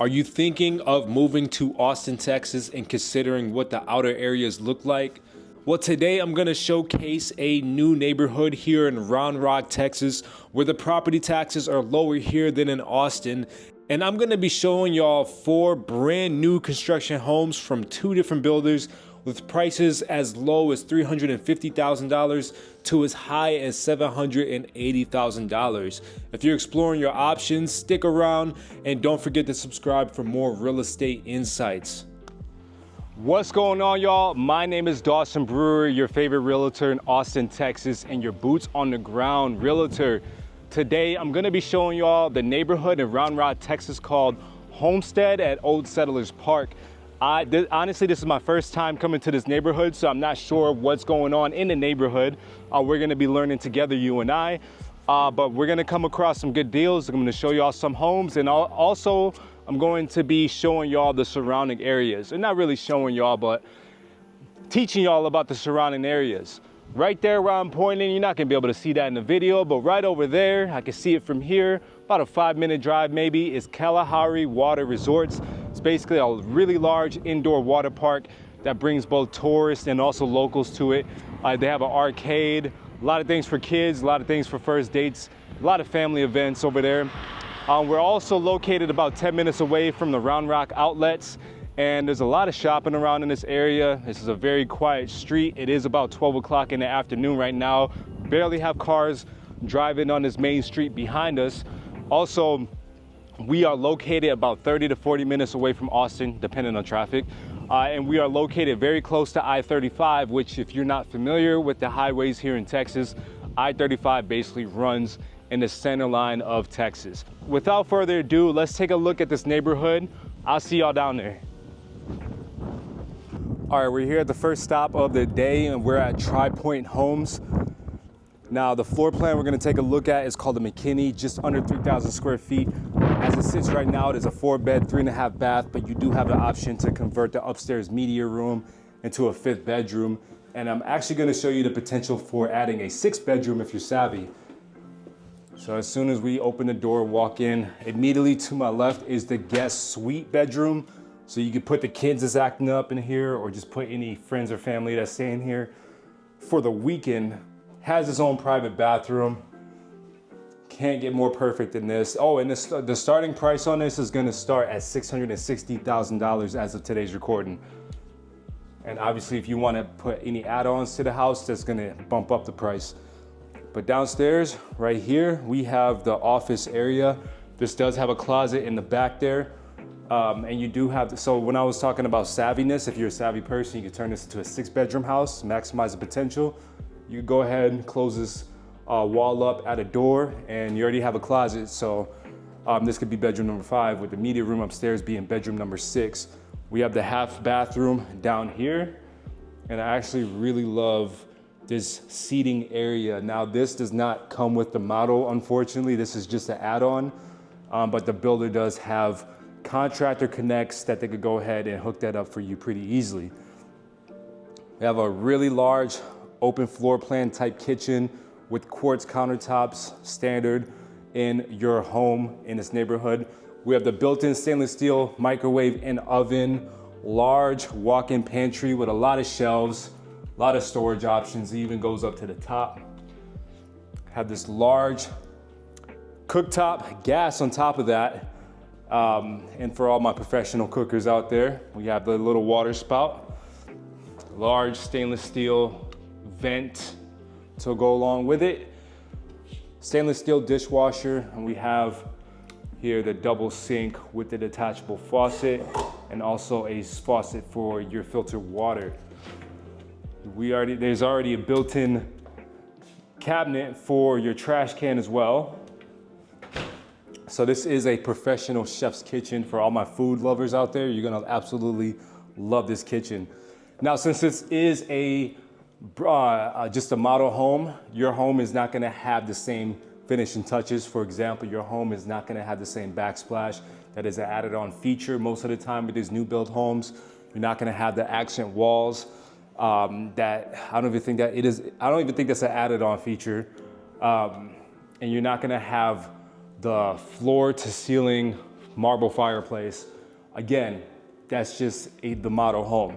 Are you thinking of moving to Austin, Texas and considering what the outer areas look like? Well, today I'm gonna showcase a new neighborhood here in Round Rock, Texas, where the property taxes are lower here than in Austin. And I'm gonna be showing y'all 4 brand new construction homes from 2 different builders with prices as low as $350,000 to as high as $780,000. If you're exploring your options, stick around and don't forget to subscribe for more real estate insights. What's going on, y'all? My name is Dawson Brewer, your favorite realtor in Austin, Texas, and your boots on the ground realtor. Today, I'm gonna be showing y'all the neighborhood in Round Rock, Texas called Homestead at Old Settlers Park. Honestly, this is my first time coming to this neighborhood, so I'm not sure what's going on in the neighborhood. We're gonna be learning together, you and I, but we're gonna come across some good deals. I'm gonna show y'all some homes, and also I'm going to be showing y'all the surrounding areas. And not really showing y'all, but teaching y'all about the surrounding areas. Right there where I'm pointing, you're not gonna be able to see that in the video, but right over there, I can see it from here, about a 5-minute drive maybe, is Kalahari Resorts. It's basically a really large indoor water park that brings both tourists and also locals to it. They have an arcade, a lot of things for kids, a lot of things for first dates, a lot of family events over there. We're also located about 10 minutes away from the Round Rock outlets, and there's a lot of shopping around in this area. This is a very quiet street. It is about 12 o'clock in the afternoon right now. Barely have cars driving on this main street behind us. Also, we are located about 30 to 40 minutes away from Austin, depending on traffic. And we are located very close to I-35, which, if you're not familiar with the highways here in Texas, I-35 basically runs in the center line of Texas. Without further ado, let's take a look at this neighborhood. I'll see y'all down there. All right, we're here at the first stop of the day, and we're at Tri-Point Homes. Now, the floor plan we're gonna take a look at is called the McKinney, just under 3,000 square feet. As it sits right now, it is a 4-bed, 3.5 bath, but you do have the option to convert the upstairs media room into a 5th bedroom. And I'm actually gonna show you the potential for adding a 6th bedroom if you're savvy. So as soon as we open the door, walk in, immediately to my left is the guest suite bedroom. So you can put the kids that's acting up in here, or just put any friends or family that's staying here for the weekend. Has its own private bathroom. Can't get more perfect than this. Oh, and the starting price on this is gonna start at $660,000 as of today's recording. And obviously, if you wanna put any add-ons to the house, that's gonna bump up the price. But downstairs, right here, we have the office area. This does have a closet in the back there. And you do have, so when I was talking about savviness, if you're a savvy person, you can turn this into a 6-bedroom house, maximize the potential. You go ahead and close this wall up at a door, and you already have a closet. So this could be bedroom number 5, with the media room upstairs being bedroom number 6. We have the half bathroom down here, and I actually really love this seating area. Now, this does not come with the model, unfortunately. This is just an add-on, but the builder does have contractor connects that they could go ahead and hook that up for you pretty easily. We have a really large open floor plan type kitchen with quartz countertops, standard in your home in this neighborhood. We have the built-in stainless steel microwave and oven, large walk-in pantry with a lot of shelves, a lot of storage options. It even goes up to the top. Have this large cooktop, gas on top of that. And for all my professional cookers out there, we have the little water spout, large stainless steel vent to go along with it, stainless steel dishwasher, and we have here the double sink with the detachable faucet, and also a faucet for your filtered water. There's already a built-in cabinet for your trash can as well. So this is a professional chef's kitchen for all my food lovers out there. You're gonna absolutely love this kitchen. Now, since this is just a model home, your home is not gonna have the same finishing touches. For example, your home is not gonna have the same backsplash that is an added on feature. Most of the time with these new build homes, you're not gonna have the accent walls that I don't even think that's an added on feature. And you're not gonna have the floor to ceiling marble fireplace. Again, that's just the model home.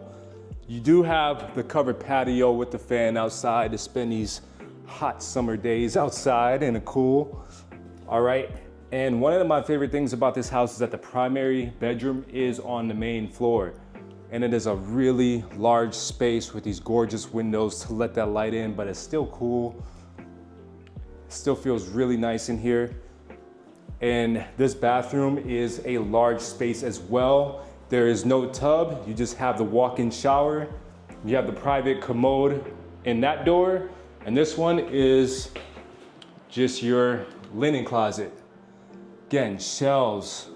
You do have the covered patio with the fan outside to spend these hot summer days outside in the cool. All right. And one of my favorite things about this house is that the primary bedroom is on the main floor. And it is a really large space with these gorgeous windows to let that light in, but it's still cool. Still feels really nice in here. And this bathroom is a large space as well. There is no tub, you just have the walk-in shower. You have the private commode in that door. And this one is just your linen closet. Again, shelves,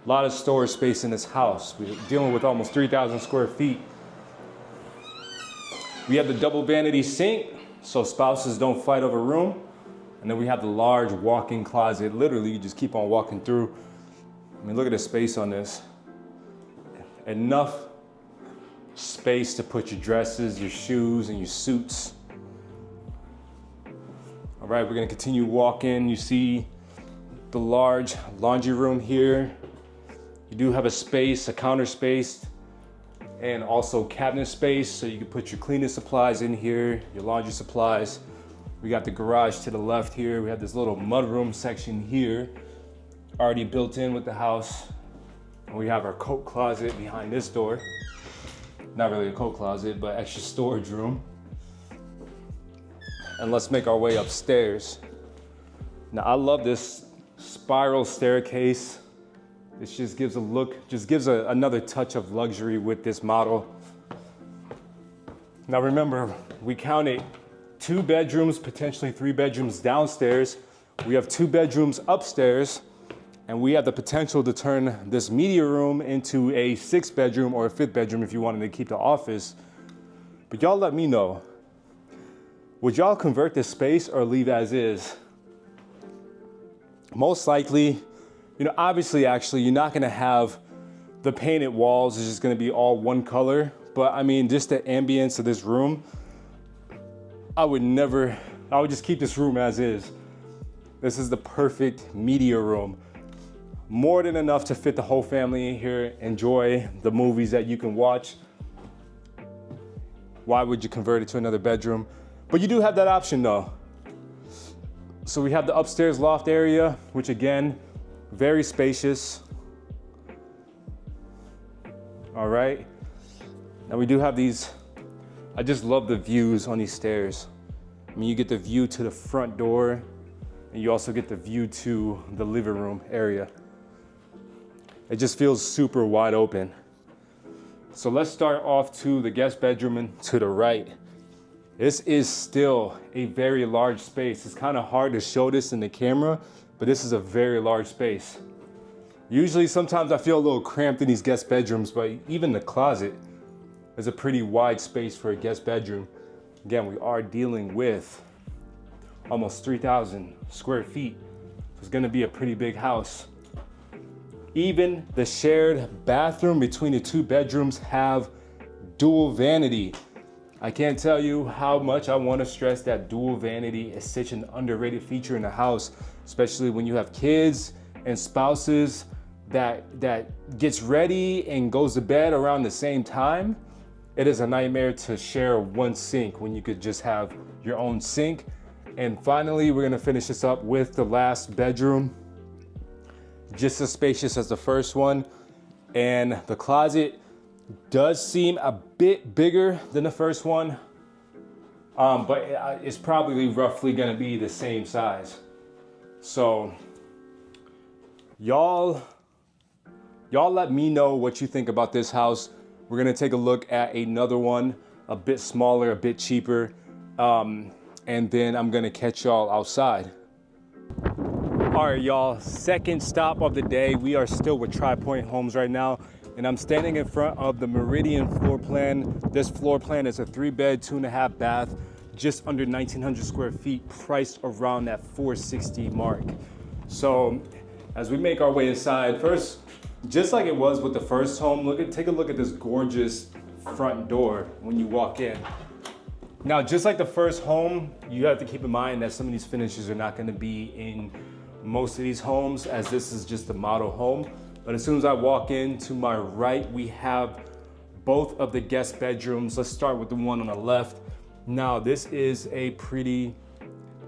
a lot of storage space in this house. We're dealing with almost 3,000 square feet. We have the double vanity sink, so spouses don't fight over room. And then we have the large walk-in closet. Literally, you just keep on walking through. I mean, look at the space on this. Enough space to put your dresses, your shoes, and your suits. All right, we're gonna continue walking. You see the large laundry room here. You do have a space, a counter space, and also cabinet space, so you can put your cleaning supplies in here, your laundry supplies. We got the garage to the left here. We have this little mudroom section here, already built in with the house. And we have our coat closet behind this door. Not really a coat closet, but extra storage room. And let's make our way upstairs. Now I love this spiral staircase. This just gives a look, just gives another touch of luxury with this model. Now remember, we counted 2 bedrooms, potentially 3 bedrooms downstairs. We have 2 bedrooms upstairs, and we have the potential to turn this media room into a 6th bedroom or a 5th bedroom if you wanted to keep the office. But y'all let me know. Would y'all convert this space or leave as is? Most likely, obviously, actually, you're not gonna have the painted walls. It's just gonna be all one color. But I mean, just the ambience of this room, I would just keep this room as is. This is the perfect media room. More than enough to fit the whole family in here, enjoy the movies that you can watch. Why would you convert it to another bedroom? But you do have that option though. So we have the upstairs loft area, which again, very spacious. All right. Now we do have these, I just love the views on these stairs. I mean, you get the view to the front door, and you also get the view to the living room area. It just feels super wide open. So let's start off to the guest bedroom and to the right. This is still a very large space. It's kind of hard to show this in the camera, but this is a very large space. Usually, sometimes I feel a little cramped in these guest bedrooms, but even the closet is a pretty wide space for a guest bedroom. Again, we are dealing with almost 3,000 square feet. It's gonna be a pretty big house. Even the shared bathroom between the 2 bedrooms have dual vanity. I can't tell you how much I want to stress that dual vanity is such an underrated feature in the house, especially when you have kids and spouses that gets ready and goes to bed around the same time. It is a nightmare to share one sink when you could just have your own sink. And finally, we're gonna finish this up with the last bedroom. Just as spacious as the first one. And the closet does seem a bit bigger than the first one, but it's probably roughly gonna be the same size. So y'all let me know what you think about this house. We're gonna take a look at another one, a bit smaller, a bit cheaper, and then I'm gonna catch y'all outside. All right, y'all, second stop of the day. We are still with Tri Pointe Homes right now, and I'm standing in front of the Meridian floor plan. This floor plan is a 3-bed, 2.5 bath, just under 1,900 square feet, priced around that $460 mark. So as we make our way inside, first, just like it was with the first home, take a look at this gorgeous front door when you walk in. Now, just like the first home, you have to keep in mind that some of these finishes are not gonna be in most of these homes, as this is just a model home. But as soon as I walk in, to my right, we have both of the guest bedrooms. Let's start with the one on the left. Now, this is a pretty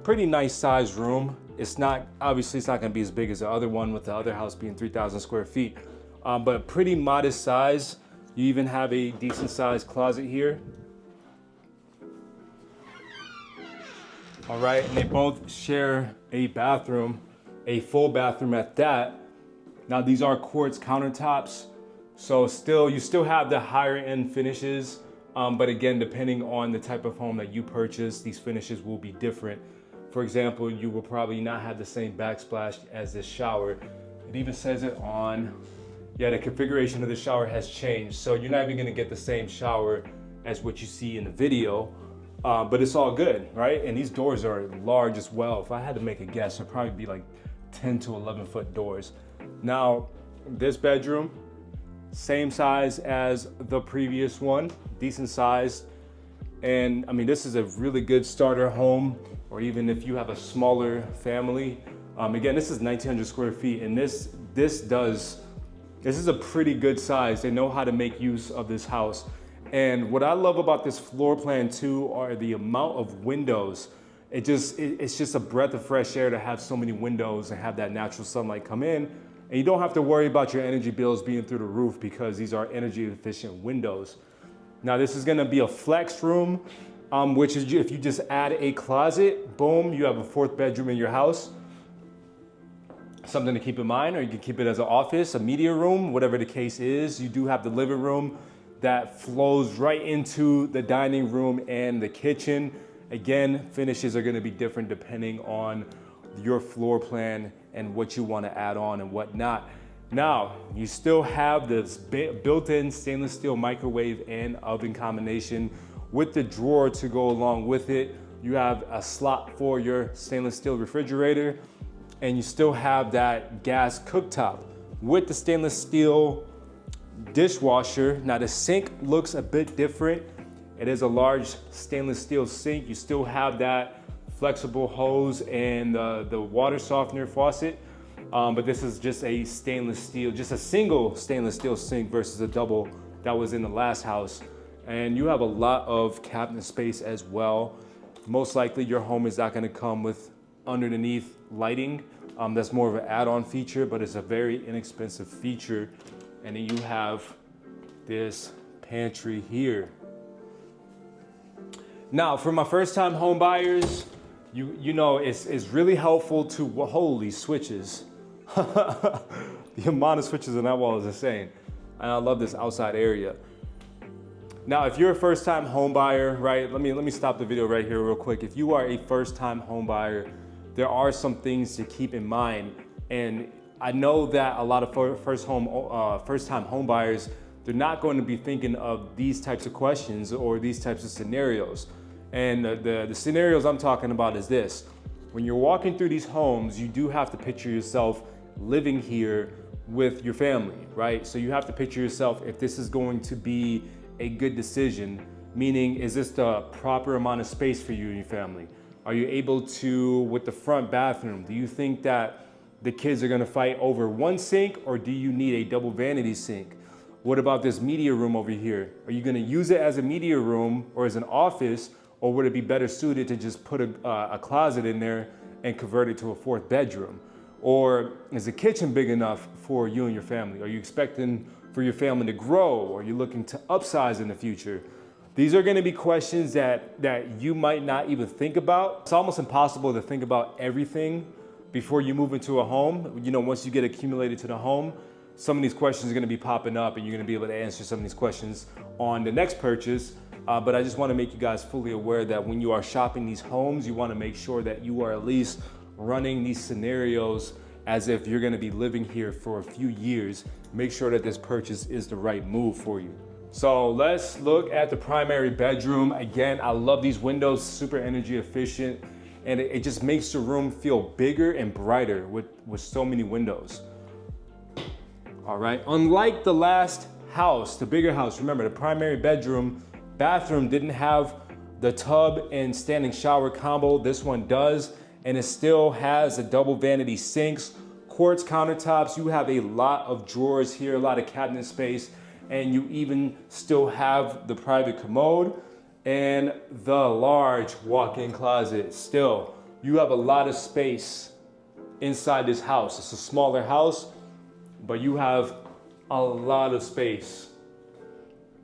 nice sized room. It's not, obviously it's not gonna be as big as the other one, with the other house being 3,000 square feet, but pretty modest size. You even have a decent sized closet here. All right, and they both share a bathroom, a full bathroom at that. Now, these are quartz countertops, so you still have the higher end finishes, but again, depending on the type of home that you purchase, these finishes will be different. For example, you will probably not have the same backsplash as this shower. It even says it on, yeah, the configuration of the shower has changed, so you're not even gonna get the same shower as what you see in the video, but it's all good, right? And these doors are large as well. If I had to make a guess, it'd probably be like 10 to 11 foot doors. Now, this bedroom, same size as the previous one, decent size. And I mean, this is a really good starter home, or even if you have a smaller family. Again, this is 1,900 square feet, and this is a pretty good size. They know how to make use of this house. And what I love about this floor plan too are the amount of windows. It's just a breath of fresh air to have so many windows and have that natural sunlight come in. And you don't have to worry about your energy bills being through the roof because these are energy efficient windows. Now, this is gonna be a flex room, which is if you just add a closet, boom, you have a fourth bedroom in your house. Something to keep in mind, or you can keep it as an office, a media room, whatever the case is. You do have the living room that flows right into the dining room and the kitchen. Again, finishes are gonna be different depending on your floor plan and what you wanna add on and whatnot. Now, you still have this built-in stainless steel microwave and oven combination with the drawer to go along with it. You have a slot for your stainless steel refrigerator, and you still have that gas cooktop with the stainless steel dishwasher. Now, the sink looks a bit different. It is a large stainless steel sink. You still have that flexible hose and the water softener faucet. But this is just a stainless steel, just a single stainless steel sink versus a double that was in the last house. And you have a lot of cabinet space as well. Most likely your home is not gonna come with underneath lighting. That's more of an add-on feature, but it's a very inexpensive feature. And then you have this pantry here. Now, for my first-time home buyers, you know it's really helpful to, holy switches. The amount of switches on that wall is insane. And I love this outside area. Now, if you're a first-time home buyer, right, let me stop the video right here real quick. If you are a first-time home buyer, there are some things to keep in mind. And I know that a lot of first-time home buyers, they're not going to be thinking of these types of questions or these types of scenarios. And the scenarios I'm talking about is this. When you're walking through these homes, you do have to picture yourself living here with your family, right? So you have to picture yourself if this is going to be a good decision, meaning is this the proper amount of space for you and your family? Are you able to, with the front bathroom, do you think that the kids are gonna fight over one sink, or do you need a double vanity sink? What about this media room over here? Are you gonna use it as a media room or as an office, or would it be better suited to just put a closet in there and convert it to a fourth bedroom? Or is the kitchen big enough for you and your family? Are you expecting for your family to grow? Are you looking to upsize in the future? These are gonna be questions that you might not even think about. It's almost impossible to think about everything before you move into a home. You know, once you get accumulated to the home, some of these questions are gonna be popping up and you're gonna be able to answer some of these questions on the next purchase. But I just wanna make you guys fully aware that when you are shopping these homes, you wanna make sure that you are at least running these scenarios as if you're gonna be living here for a few years. Make sure that this purchase is the right move for you. So let's look at the primary bedroom. Again, I love these windows, super energy efficient, and it just makes the room feel bigger and brighter with so many windows. All right, unlike the last house, the bigger house, remember the primary bathroom didn't have the tub and standing shower combo. This one does, and it still has a double vanity sinks, quartz countertops. You have a lot of drawers here, a lot of cabinet space, and you even still have the private commode and the large walk-in closet. Still, you have a lot of space inside this house. It's a smaller house, but you have a lot of space.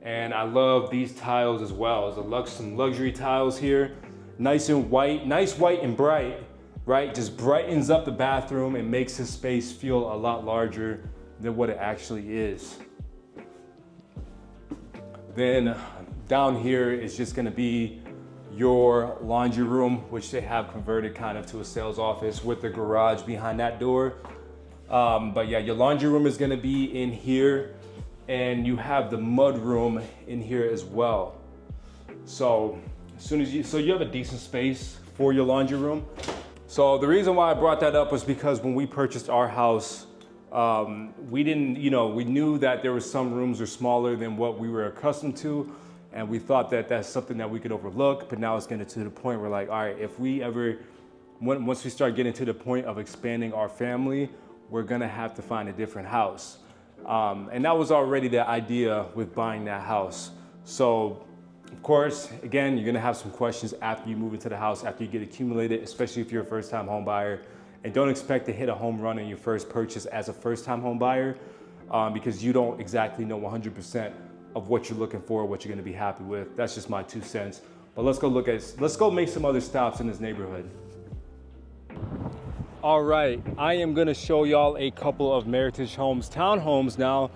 And I love these tiles as well. There's some luxury tiles here, nice and white, nice white and bright, right? Just brightens up the bathroom and makes the space feel a lot larger than what it actually is. Then down here is just gonna be your laundry room, which they have converted kind of to a sales office with the garage behind that door. But yeah, your laundry room is gonna be in here, and you have the mud room in here as well. So you have a decent space for your laundry room. So the reason why I brought that up was because when we purchased our house, we knew that there were some rooms are smaller than what we were accustomed to, and we thought that that's something that we could overlook. But now it's getting to the point where, like, all right, if we ever, once we start getting to the point of expanding our family, we're gonna have to find a different house. And that was already the idea with buying that house. So, of course, again, you're gonna have some questions after you move into the house, after you get accumulated, especially if you're a first-time home buyer. And don't expect to hit a home run in your first purchase as a first-time home buyer, because you don't exactly know 100% of what you're looking for, what you're gonna be happy with. That's just my 2 cents. But let's go make some other stops in this neighborhood. All right, I am gonna show y'all a couple of Meritage Homes townhomes now.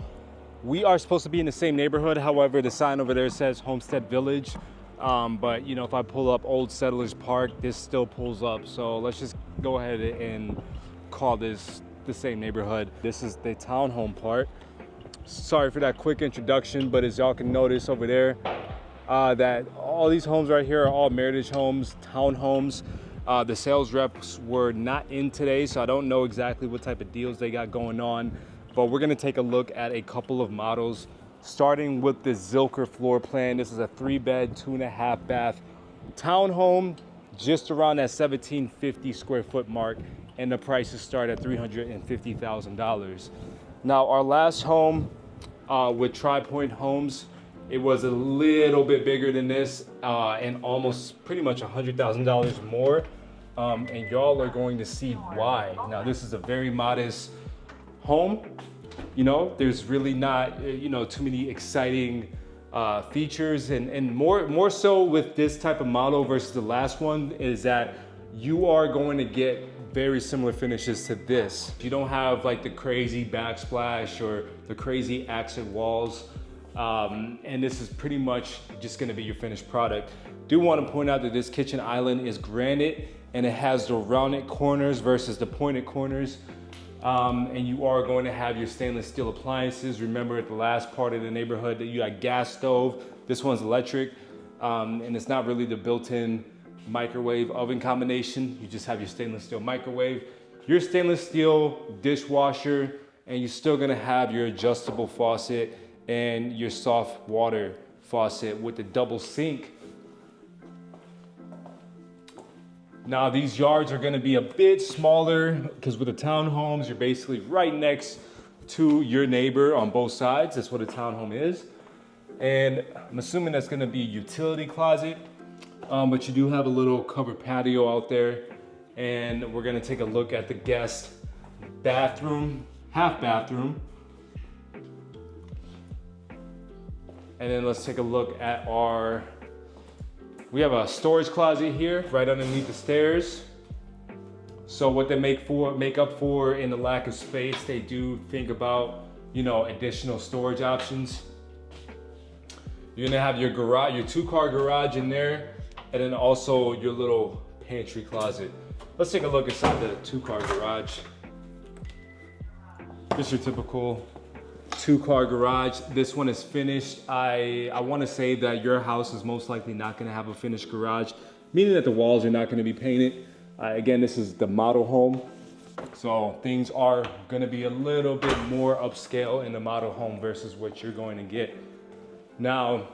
We are supposed to be in the same neighborhood. However, the sign over there says Homestead Village. But you know, if I pull up Old Settlers Park, this still pulls up. So let's just go ahead and call this the same neighborhood. This is the townhome part. Sorry for that quick introduction, but as y'all can notice over there, that all these homes right here are all Meritage Homes, townhomes. The sales reps were not in today, so I don't know exactly what type of deals they got going on, but we're gonna take a look at a couple of models, starting with the Zilker floor plan. This is a 3-bed, 2.5 bath townhome, just around that 1,750 square foot mark, and the prices start at $350,000. Now, our last home with Tri-Point Homes, it was a little bit bigger than this, and almost pretty much $100,000 more. And y'all are going to see why. Now, this is a very modest home. You know, there's really not, too many exciting features, and more so with this type of model versus the last one is that you are going to get very similar finishes to this. You don't have like the crazy backsplash or the crazy accent walls. And this is pretty much just gonna be your finished product. Do want to point out that this kitchen island is granite, and it has the rounded corners versus the pointed corners. And you are going to have your stainless steel appliances. Remember at the last part of the neighborhood that you got gas stove. This one's electric, and it's not really the built-in microwave oven combination. You just have your stainless steel microwave, your stainless steel dishwasher, and you're still gonna have your adjustable faucet and your soft water faucet with the double sink. Now these yards are gonna be a bit smaller because with the townhomes, you're basically right next to your neighbor on both sides. That's what a townhome is. And I'm assuming that's gonna be a utility closet, but you do have a little covered patio out there. And we're gonna take a look at the guest bathroom, half bathroom. And then let's take a look at we have a storage closet here right underneath the stairs. So what they make up for in the lack of space, they do think about, additional storage options. You're gonna have your garage, your 2-car garage in there, and then also your little pantry closet. Let's take a look inside the 2-car garage. Just your typical 2-car garage. This one is finished. I want to say that your house is most likely not going to have a finished garage, meaning that the walls are not going to be painted. Again, this is the model home, so things are going to be a little bit more upscale in the model home versus what you're going to get. Now,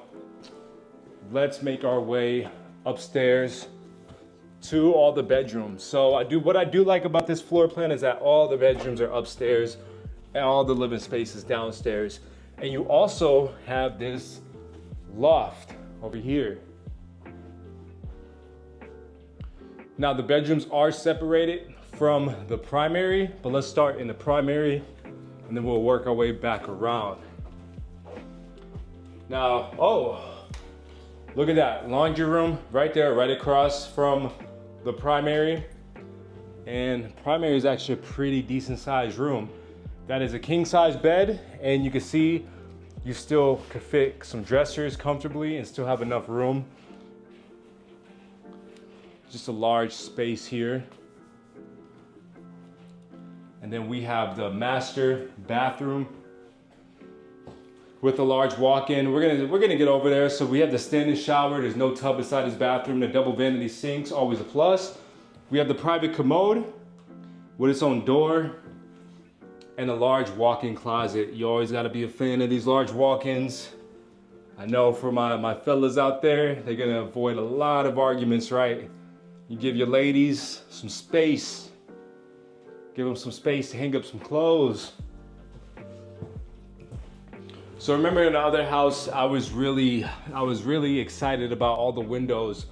let's make our way upstairs to all the bedrooms. So what I do like about this floor plan is that all the bedrooms are upstairs and all the living space is downstairs. And you also have this loft over here. Now the bedrooms are separated from the primary, but let's start in the primary and then we'll work our way back around. Now, oh, look at that, laundry room right there, right across from the primary. And primary is actually a pretty decent sized room. That is a king size bed, and you can see you still could fit some dressers comfortably and still have enough room. Just a large space here. And then we have the master bathroom with a large walk-in. We're gonna get over there. So we have the standing shower. There's no tub beside this bathroom. The double vanity sinks, always a plus. We have the private commode with its own door and a large walk-in closet. You always gotta be a fan of these large walk-ins. I know for my fellas out there, they're gonna avoid a lot of arguments, right? You give your ladies some space. Give them some space to hang up some clothes. So remember in the other house, I was really excited about all the windows.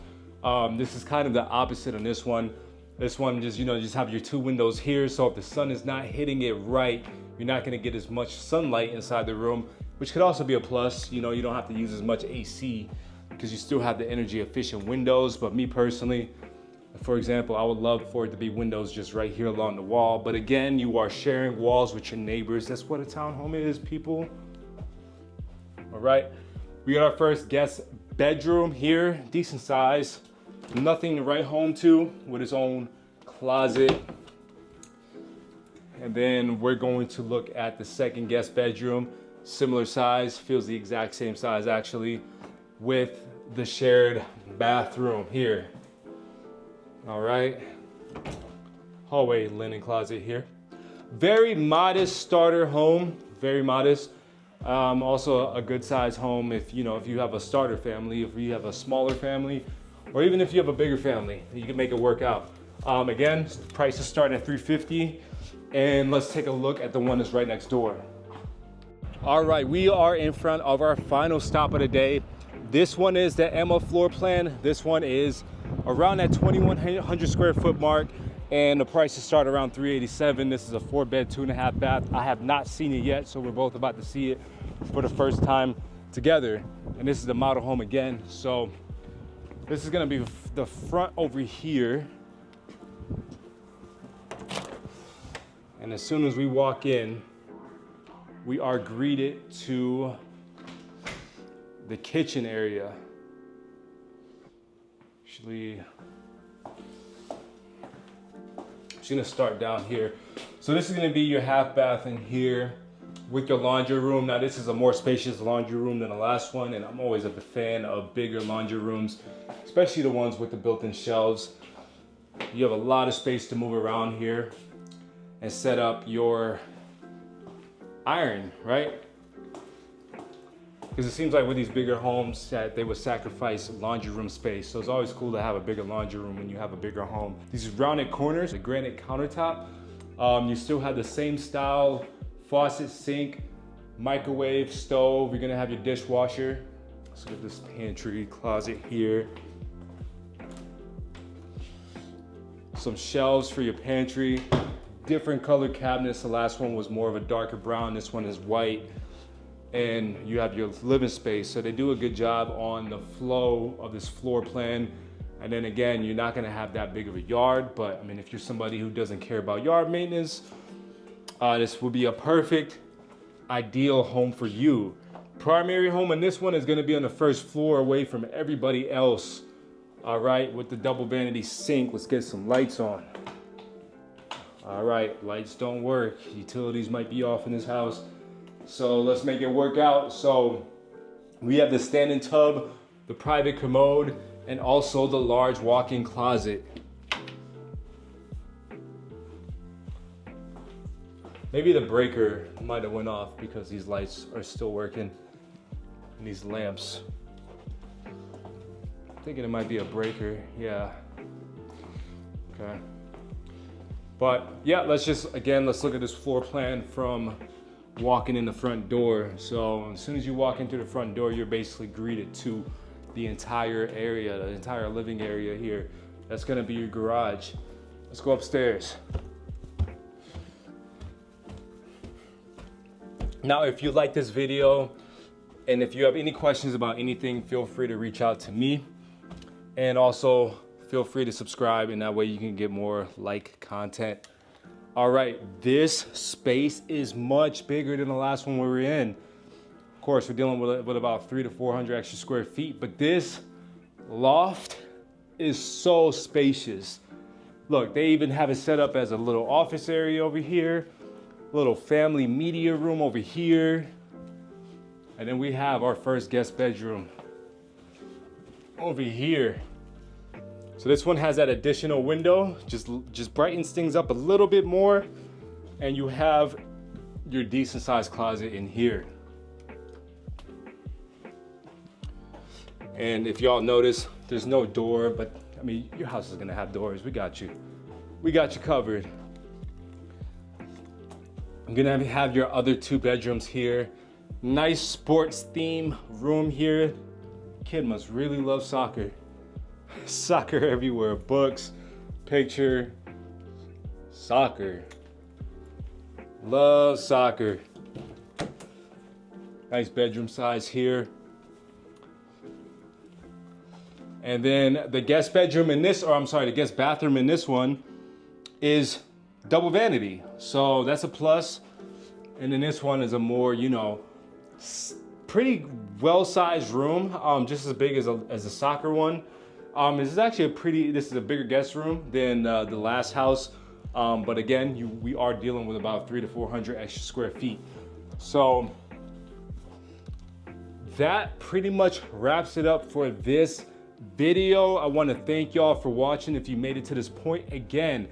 This is kind of the opposite on this one. This one just have your two windows here. So if the sun is not hitting it right, you're not gonna get as much sunlight inside the room, which could also be a plus. You don't have to use as much AC because you still have the energy efficient windows. But me personally, for example, I would love for it to be windows just right here along the wall. But again, you are sharing walls with your neighbors. That's what a townhome is, people. All right, we got our first guest bedroom here, decent size. Nothing to write home to, with its own closet. And then we're going to look at the second guest bedroom, similar size, feels the exact same size actually, with the shared bathroom here. All right, hallway linen closet here. Very modest starter home, very modest. Also a good size home if you have a starter family, if you have a smaller family, or even if you have a bigger family, you can make it work out. Again, prices start at $350, and let's take a look at the one that's right next door. All right, we are in front of our final stop of the day. This one is the Emma floor plan. This one is around that 2,100 square foot mark, and the prices start around $387. This is a 4-bed, 2.5 bath. I have not seen it yet, so we're both about to see it for the first time together. And this is the model home again. So this is gonna be the front over here. And as soon as we walk in, we are greeted to the kitchen area. Actually, just gonna start down here. So this is gonna be your half bath in here with your laundry room. Now this is a more spacious laundry room than the last one, and I'm always a fan of bigger laundry rooms, especially the ones with the built-in shelves. You have a lot of space to move around here and set up your iron, right? Because it seems like with these bigger homes that they would sacrifice laundry room space. So it's always cool to have a bigger laundry room when you have a bigger home. These rounded corners, the granite countertop, you still have the same style, faucet, sink, microwave, stove. You're gonna have your dishwasher. Let's look at this pantry closet here. Some shelves for your pantry. Different color cabinets. The last one was more of a darker brown. This one is white. And you have your living space. So they do a good job on the flow of this floor plan. And then again, you're not gonna have that big of a yard, but I mean, if you're somebody who doesn't care about yard maintenance, this will be a perfect, ideal home for you. Primary home in this one is gonna be on the first floor away from everybody else. All right, with the double vanity sink, let's get some lights on. All right, lights don't work. Utilities might be off in this house. So let's make it work out. So we have the standing tub, the private commode, and also the large walk-in closet. Maybe the breaker might have went off because these lights are still working and these lamps. I'm thinking it might be a breaker, yeah. Okay. But yeah, let's look at this floor plan from walking in the front door. So as soon as you walk into the front door, you're basically greeted to the entire area, the entire living area here. That's gonna be your garage. Let's go upstairs. Now, if you like this video and if you have any questions about anything, feel free to reach out to me. And also feel free to subscribe, and that way you can get more like content. All right, this space is much bigger than the last one we were in. Of course, we're dealing with about 300 to 400 extra square feet, but this loft is so spacious. Look, they even have it set up as a little office area over here, little family media room over here. And then we have our first guest bedroom over here. So this one has that additional window, just brightens things up a little bit more. And you have your decent sized closet in here. And if y'all notice, there's no door, but I mean, your house is gonna have doors. We got you. We got you covered. I'm gonna have your other 2 bedrooms here. Nice sports theme room here. Kid must really love soccer. Soccer everywhere, books, picture, soccer. Love soccer. Nice bedroom size here. And then the guest bedroom in this, the guest bathroom in this one is double vanity. So that's a plus. And then this one is a more, you know, pretty well-sized room, just as big as a soccer one. This is actually this is a bigger guest room than the last house. But again, we are dealing with about 300 to 400 extra square feet. So that pretty much wraps it up for this video. I want to thank y'all for watching. If you made it to this point, again,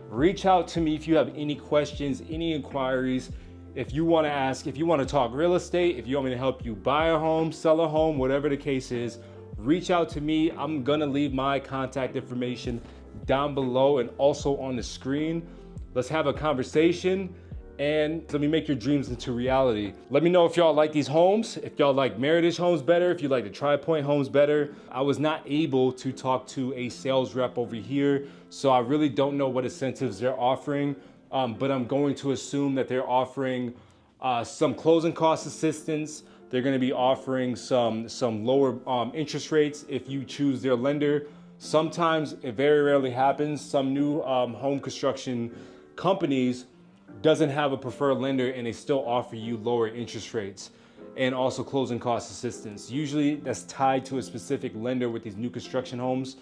reach out to me if you have any questions, any inquiries. If you want to ask, if you want to talk real estate, if you want me to help you buy a home, sell a home, whatever the case is, reach out to me. I'm gonna leave my contact information down below and also on the screen. Let's have a conversation and let me make your dreams into reality. Let me know if y'all like these homes, if y'all like Meritage homes better, if you like the Tri-Point homes better. I was not able to talk to a sales rep over here, so I really don't know what incentives they're offering, but I'm going to assume that they're offering some closing cost assistance. They're gonna be offering some lower interest rates if you choose their lender. Sometimes, it very rarely happens, some new home construction companies doesn't have a preferred lender and they still offer you lower interest rates and also closing cost assistance. Usually that's tied to a specific lender with these new construction homes.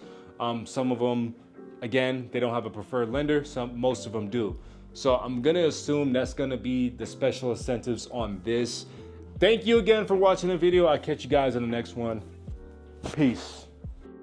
Some of them, again, they don't have a preferred lender, most of them do. So I'm gonna assume that's gonna be the special incentives on this. Thank you again for watching the video. I'll catch you guys in the next one. Peace.